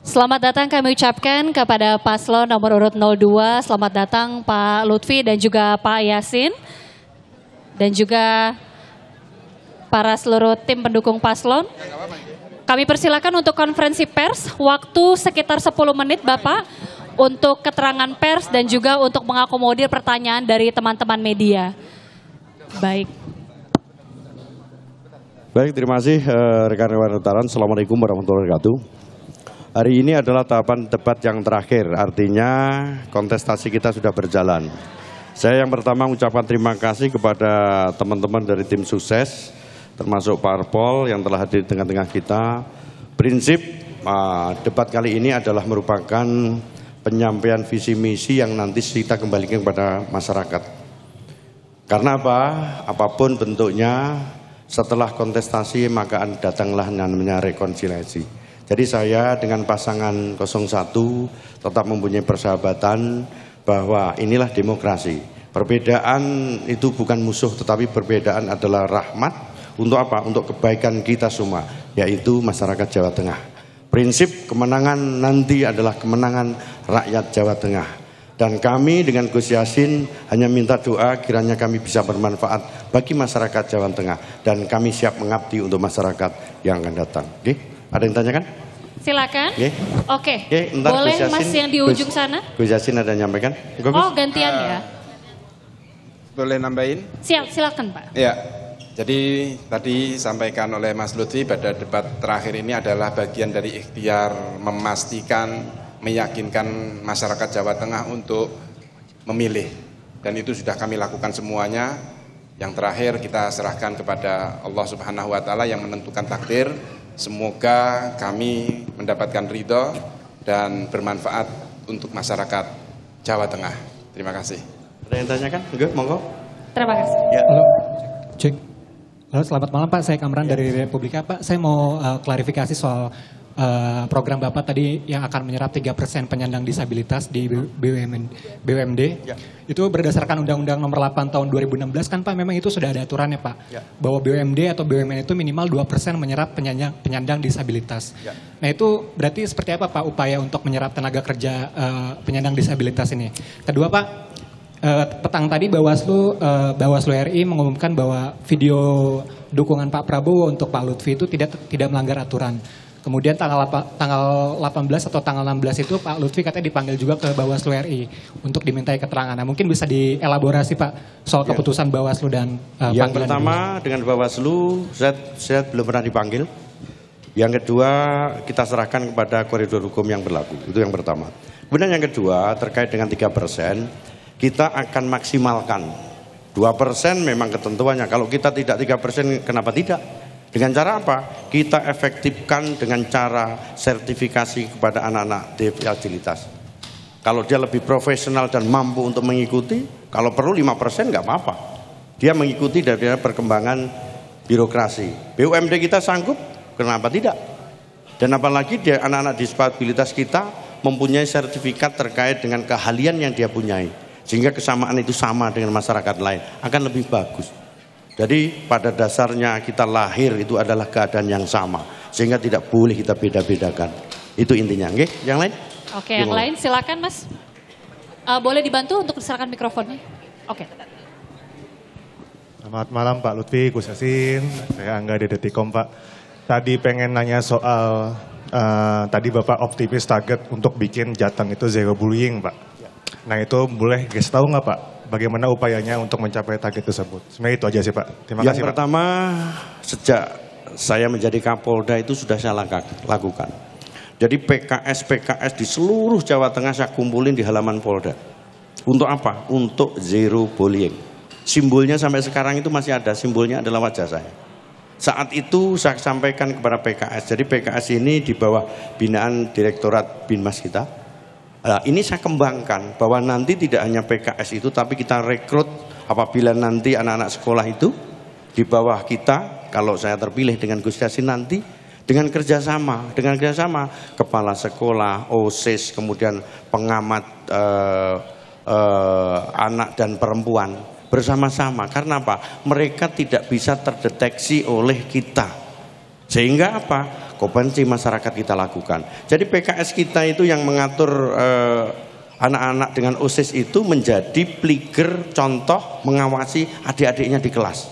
Selamat datang kami ucapkan kepada paslon nomor urut 02. Selamat datang Pak Lutfi dan juga Pak Yasin. Dan juga para seluruh tim pendukung paslon. Kami persilakan untuk konferensi pers. Waktu sekitar 10 menit Bapak untuk keterangan pers dan juga untuk mengakomodir pertanyaan dari teman-teman media. Baik. Baik, terima kasih rekan-rekan wartawan. Assalamualaikum warahmatullahi wabarakatuh. Hari ini adalah tahapan debat yang terakhir, artinya kontestasi kita sudah berjalan. Saya yang pertama mengucapkan terima kasih kepada teman-teman dari tim sukses, termasuk Parpol yang telah hadir di tengah-tengah kita. Prinsip debat kali ini adalah merupakan penyampaian visi misi yang nanti kita kembalikan kepada masyarakat. Karena apa? Apapun bentuknya, setelah kontestasi maka datanglah namanya rekonsiliasi. Jadi saya dengan pasangan 01 tetap mempunyai persahabatan bahwa inilah demokrasi. Perbedaan itu bukan musuh, tetapi perbedaan adalah rahmat. Untuk apa? Untuk kebaikan kita semua, yaitu masyarakat Jawa Tengah. Prinsip kemenangan nanti adalah kemenangan rakyat Jawa Tengah. Dan kami dengan Gus Yassin hanya minta doa kiranya kami bisa bermanfaat bagi masyarakat Jawa Tengah. Dan kami siap mengabdi untuk masyarakat yang akan datang. Oke? Ada yang tanyakan? Silakan. Oke. Boleh Mas yang di ujung sana? Gus Yassin ada yang nyampaikan? Oh gantian ya. Boleh nambahin? Silakan Pak. Ya. Jadi tadi sampaikan oleh Mas Lutfi pada debat terakhir ini adalah bagian dari ikhtiar memastikan, meyakinkan masyarakat Jawa Tengah untuk memilih. Dan itu sudah kami lakukan semuanya. Yang terakhir kita serahkan kepada Allah Subhanahu wa Ta'ala yang menentukan takdir. Semoga kami mendapatkan ridho dan bermanfaat untuk masyarakat Jawa Tengah. Terima kasih. Ada yang tanyakan? Enggak, monggo. Terima kasih. Ya. Halo, cek. Halo, selamat malam Pak. Saya Kamran dari Republika Pak. Saya mau klarifikasi soal program Bapak tadi yang akan menyerap 3% penyandang disabilitas di BUMD. Ya. Itu berdasarkan Undang-Undang Nomor 8 Tahun 2016 kan Pak, memang itu sudah ada aturannya Pak. Ya. Bahwa BUMD atau BUMN itu minimal 2% menyerap penyandang disabilitas. Ya. Nah itu berarti seperti apa Pak upaya untuk menyerap tenaga kerja penyandang disabilitas ini? Kedua Pak, petang tadi Bawaslu RI mengumumkan bahwa video dukungan Pak Prabowo untuk Pak Lutfi itu tidak melanggar aturan. Kemudian tanggal 18 atau tanggal 16 itu Pak Lutfi katanya dipanggil juga ke Bawaslu RI untuk dimintai keterangan. Nah, mungkin bisa dielaborasi Pak soal keputusan Bawaslu dan yang pertama dengan Bawaslu saya belum pernah dipanggil. Yang kedua kita serahkan kepada koridor hukum yang berlaku. Itu yang pertama. Kemudian yang kedua terkait dengan 3%, kita akan maksimalkan 2% memang ketentuannya. Kalau kita tidak 3%, kenapa tidak? Dengan cara apa? Kita efektifkan dengan cara sertifikasi kepada anak-anak disabilitas. Kalau dia lebih profesional dan mampu untuk mengikuti, kalau perlu 5% nggak apa-apa. Dia mengikuti dari perkembangan birokrasi. BUMD kita sanggup, kenapa tidak? Dan apalagi dia anak-anak disabilitas kita mempunyai sertifikat terkait dengan keahlian yang dia punyai. Sehingga kesamaan itu sama dengan masyarakat lain, akan lebih bagus. Jadi pada dasarnya kita lahir itu adalah keadaan yang sama, sehingga tidak boleh kita beda-bedakan. Itu intinya. Oke, yang lain? Oke, yang lain silakan Mas. Boleh dibantu untuk diserahkan mikrofonnya? Oke. Selamat malam Pak Lutfi, Gus Yassin, saya Angga dari Detikom Pak. Tadi pengen nanya soal, tadi Bapak optimis target untuk bikin Jateng itu zero bullying Pak. Nah itu boleh guys tahu nggak Pak? Bagaimana upayanya untuk mencapai target tersebut? Sebenarnya itu aja sih Pak. Terima kasih Pak. Yang pertama, sejak saya menjadi Kapolda itu sudah saya lakukan. Jadi PKS di seluruh Jawa Tengah saya kumpulin di halaman Polda. Untuk apa? Untuk zero bullying. Simbolnya sampai sekarang itu masih ada, simbolnya adalah wajah saya. Saat itu saya sampaikan kepada PKS. Jadi PKS ini di bawah binaan Direktorat Binmas kita. Nah, ini saya kembangkan bahwa nanti tidak hanya PKS itu, tapi kita rekrut apabila nanti anak-anak sekolah itu di bawah kita, kalau saya terpilih dengan Gus Yassin nanti, dengan kerjasama kepala sekolah, OSIS, kemudian pengamat anak dan perempuan bersama-sama. Karena apa? Mereka tidak bisa terdeteksi oleh kita. Sehingga apa? kompetensi masyarakat kita lakukan. Jadi PKS kita itu yang mengatur anak-anak dengan OSIS itu menjadi pligger contoh mengawasi adik-adiknya di kelas.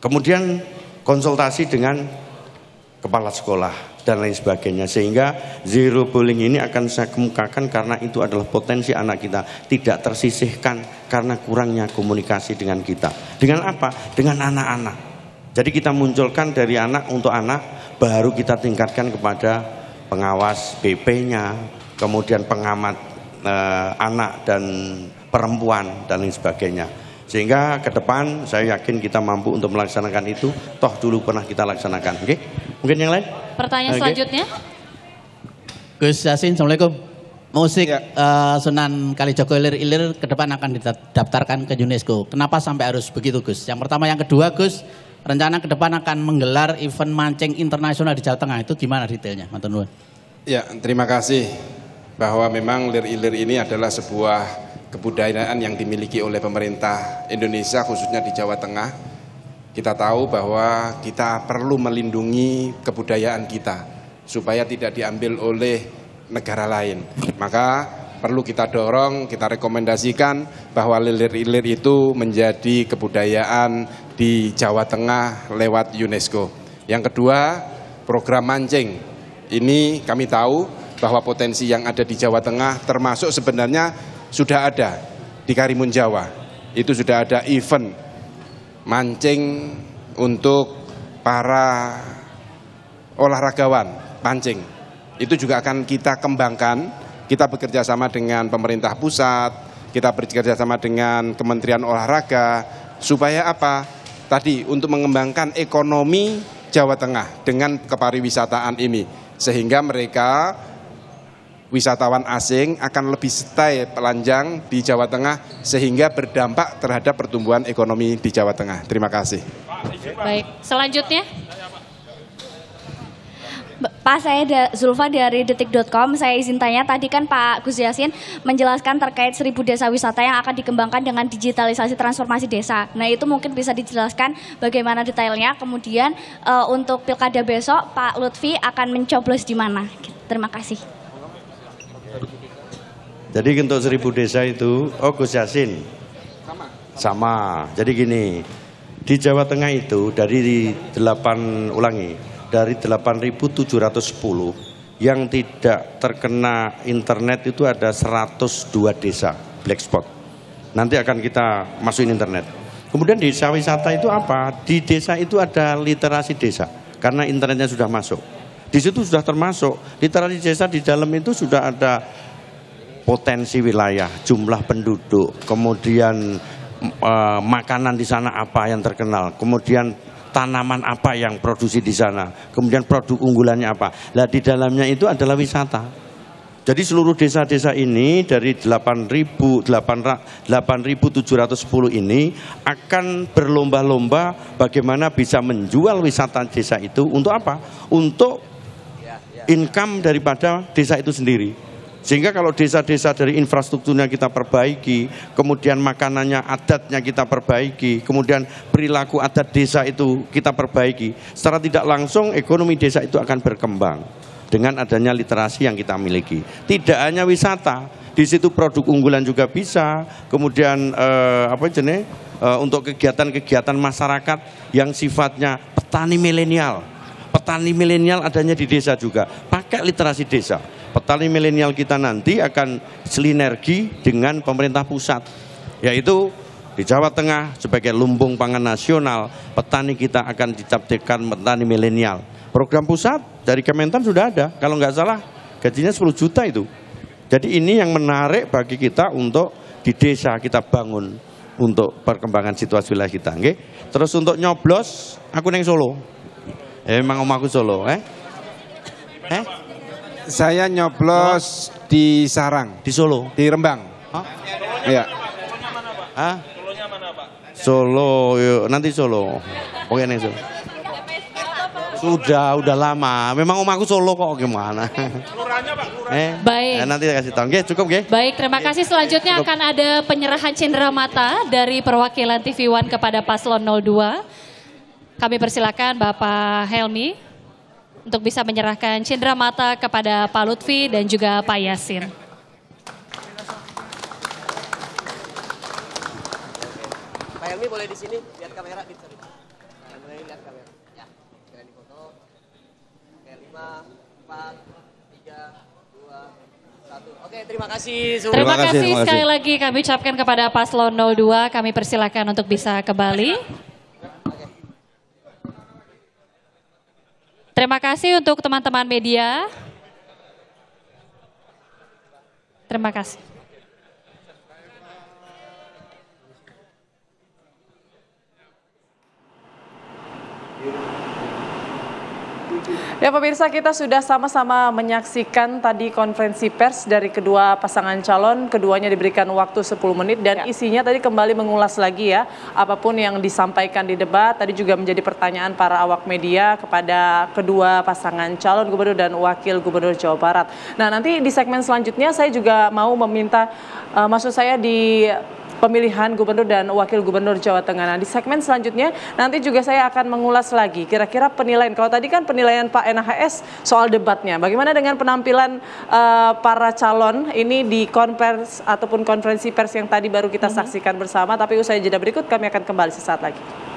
Kemudian konsultasi dengan kepala sekolah dan lain sebagainya, sehingga zero bullying ini akan saya kemukakan karena itu adalah potensi anak kita tidak tersisihkan karena kurangnya komunikasi dengan kita. Dengan apa? Dengan anak-anak. Jadi kita munculkan dari anak untuk anak, baru kita tingkatkan kepada pengawas BP-nya, kemudian pengamat anak dan perempuan dan lain sebagainya. Sehingga ke depan saya yakin kita mampu untuk melaksanakan itu, toh dulu pernah kita laksanakan. Oke? Mungkin yang lain? Pertanyaan selanjutnya. Gus Yassin, Assalamualaikum. Musik Sunan Kalijogo Ilir-Ilir ke depan akan didaftarkan ke UNESCO. Kenapa sampai harus begitu, Gus? Yang pertama. Yang kedua, Gus, rencana ke depan akan menggelar event mancing internasional di Jawa Tengah. Itu gimana detailnya? Matur nuwun. Ya, terima kasih. Bahwa memang Lir-Ilir ini adalah sebuah kebudayaan yang dimiliki oleh pemerintah Indonesia, khususnya di Jawa Tengah. Kita tahu bahwa kita perlu melindungi kebudayaan kita supaya tidak diambil oleh negara lain. Maka perlu kita dorong, kita rekomendasikan bahwa Lir-Ilir itu menjadi kebudayaan di Jawa Tengah lewat UNESCO. Yang kedua, program mancing. Ini kami tahu bahwa potensi yang ada di Jawa Tengah termasuk sebenarnya sudah ada di Karimun Jawa. Itu sudah ada event mancing untuk para olahragawan pancing. Itu juga akan kita kembangkan. Kita bekerja sama dengan pemerintah pusat, kita bekerja sama dengan Kementerian Olahraga, supaya apa? Tadi untuk mengembangkan ekonomi Jawa Tengah dengan kepariwisataan ini, sehingga mereka wisatawan asing akan lebih stay telanjang di Jawa Tengah sehingga berdampak terhadap pertumbuhan ekonomi di Jawa Tengah. Terima kasih. Baik, selanjutnya. Pak, saya Zulfa dari detik.com. Saya izin tanya, tadi kan Pak Gus Yassin menjelaskan terkait 1000 desa wisata yang akan dikembangkan dengan digitalisasi transformasi desa. Nah, itu mungkin bisa dijelaskan bagaimana detailnya. Kemudian untuk pilkada besok Pak Lutfi akan mencoblos di mana? Terima kasih. Jadi untuk 1000 desa itu, Gus Yassin sama. Jadi gini, di Jawa Tengah itu dari 8.710 yang tidak terkena internet itu ada 102 desa black spot. Nanti akan kita masukin internet. Kemudian desa wisata itu apa? Di desa itu ada literasi desa karena internetnya sudah masuk. Di situ sudah termasuk literasi desa, di dalam itu sudah ada potensi wilayah, jumlah penduduk, kemudian makanan di sana apa yang terkenal, kemudian tanaman apa yang produksi di sana, kemudian produk unggulannya apa. Nah, di dalamnya itu adalah wisata. Jadi seluruh desa-desa ini dari 8.710 ini akan berlomba-lomba bagaimana bisa menjual wisata desa itu untuk apa? Untuk income daripada desa itu sendiri. Sehingga kalau desa-desa dari infrastrukturnya kita perbaiki, kemudian makanannya, adatnya kita perbaiki, kemudian perilaku adat desa itu kita perbaiki, secara tidak langsung ekonomi desa itu akan berkembang dengan adanya literasi yang kita miliki. Tidak hanya wisata, di situ produk unggulan juga bisa, kemudian untuk kegiatan-kegiatan masyarakat yang sifatnya petani milenial. Petani milenial adanya di desa juga, pakai literasi desa. Petani milenial kita nanti akan sinergi dengan pemerintah pusat, yaitu di Jawa Tengah sebagai lumbung pangan nasional, petani kita akan dicaptakan petani milenial. Program pusat dari Kementan sudah ada, kalau nggak salah gajinya 10 juta itu. Jadi ini yang menarik bagi kita untuk di desa kita bangun untuk perkembangan situasi wilayah kita. Okay? Terus untuk nyoblos, aku neng Solo. Emang omahku Solo, Saya nyoblos di Sarang. Di Solo? Di Rembang. Hah? Iya. Hah? Solonya mana, Pak? Solo, yuk, nanti Solo. Oke, neng Solo. Udah lama. Memang omahku Solo kok, gimana? Kelurahannya, Pak, kelurahannya. Baik. Nanti kasih tahu. Oke, cukup, oke? Baik, terima kasih. Selanjutnya akan ada penyerahan cenderamata dari perwakilan TV One kepada Paslon 02. Kami persilakan Bapak Helmi. untuk bisa menyerahkan cindera mata kepada Pak Lutfi dan juga Pak Yasin. Pak Helmi boleh di sini, lihat kamera. Boleh lihat kamera. Ya, jangan difoto. Oke, 5, 4, 3, 2, 1. Oke, terima kasih semua. Terima kasih sekali lagi kami ucapkan kepada Paslon 02. Kami persilakan untuk bisa kembali. Terima kasih untuk teman-teman media. Terima kasih. Ya pemirsa, kita sudah sama-sama menyaksikan tadi konferensi pers dari kedua pasangan calon. Keduanya diberikan waktu 10 menit dan isinya tadi kembali mengulas lagi ya. Apapun yang disampaikan di debat, tadi juga menjadi pertanyaan para awak media kepada kedua pasangan calon gubernur dan wakil gubernur Jawa Barat. Nah nanti di segmen selanjutnya saya juga mau meminta, maksud saya di pemilihan gubernur dan wakil gubernur Jawa Tengah. Nah, di segmen selanjutnya nanti juga saya akan mengulas lagi kira-kira penilaian. Kalau tadi kan penilaian Pak NHS soal debatnya. Bagaimana dengan penampilan para calon ini di konferensi ataupun konferensi pers yang tadi baru kita saksikan bersama. Tapi usai jeda berikut kami akan kembali sesaat lagi.